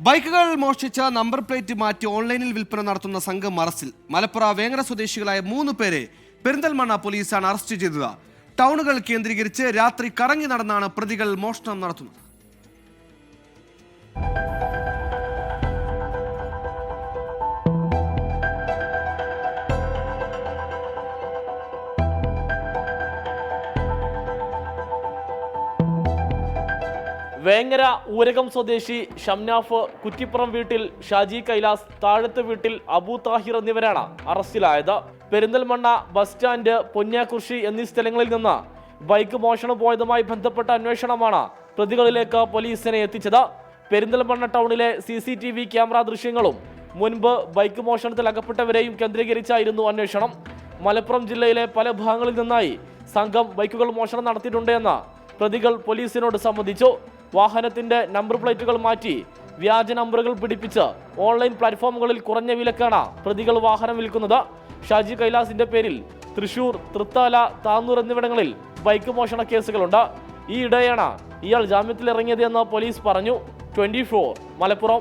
ബൈക്കുകൾ മോഷ്ടിച്ച number plate മാറ്റി ഓൺലൈനിൽ വിൽപ്പന നടത്തുന്ന സംഘം അറസ്റ്റിൽ. മലപ്പുറം വേങ്ങര സ്വദേശികളായ 3 പേരെ പെരിന്തൽമണ്ണ പോലീസാണ് അറസ്റ്റ് ചെയ്തത്. ടൗണുകൾ കേന്ദ്രീകരിച്ച് രാത്രി കറങ്ങി നടന്നാണ് പ്രതികൾ മോഷണം നടത്തുന്നത്. വേങ്ങര ഊരകം സ്വദേശി ഷംനാഫ്, കുറ്റിപ്പുറം വീട്ടിൽ ഷാജി കൈലാസ്, താഴത്ത് വീട്ടിൽ അബു താഹിർ എന്നിവരാണ് അറസ്റ്റിലായത്. പെരിന്തൽമണ്ണ ബസ് സ്റ്റാൻഡ്, പൊന്യാകുർശി എന്നീ സ്ഥലങ്ങളിൽ നിന്ന് ബൈക്ക് മോഷണം പോയതുമായി ബന്ധപ്പെട്ട അന്വേഷണമാണ് പ്രതികളിലേക്ക് പോലീസിനെ എത്തിച്ചത്. പെരിന്തൽമണ്ണ ടൗണിലെ CCTV ക്യാമറ ദൃശ്യങ്ങളും മുൻപ് ബൈക്ക് മോഷണത്തിൽ അകപ്പെട്ടവരെയും കേന്ദ്രീകരിച്ചായിരുന്നു അന്വേഷണം. മലപ്പുറം ജില്ലയിലെ പല ഭാഗങ്ങളിൽ നിന്നായി സംഘം ബൈക്കുകൾ മോഷണം നടത്തിയിട്ടുണ്ട് എന്ന് പ്രതികൾ പോലീസിനോട് സമ്മതിച്ചു. വാഹനത്തിന്റെ നമ്പർ പ്ലേറ്റുകൾ മാറ്റി വ്യാജ നമ്പറുകൾ പിടിപ്പിച്ച് ഓൺലൈൻ പ്ലാറ്റ്ഫോമുകളിൽ കുറഞ്ഞ വിലക്കാണ് പ്രതികൾ വാഹനം വിൽക്കുന്നത്. ഷാജി കൈലാസിന്റെ പേരിൽ തൃശൂർ, തൃത്താല, താന്നൂർ എന്നിവിടങ്ങളിൽ ബൈക്ക് മോഷണ കേസുകളുണ്ട്. ഈയിടെയാണ് ഇയാൾ ജാമ്യത്തിൽ ഇറങ്ങിയതെന്ന് പോലീസ് പറഞ്ഞു. 24 മലപ്പുറം.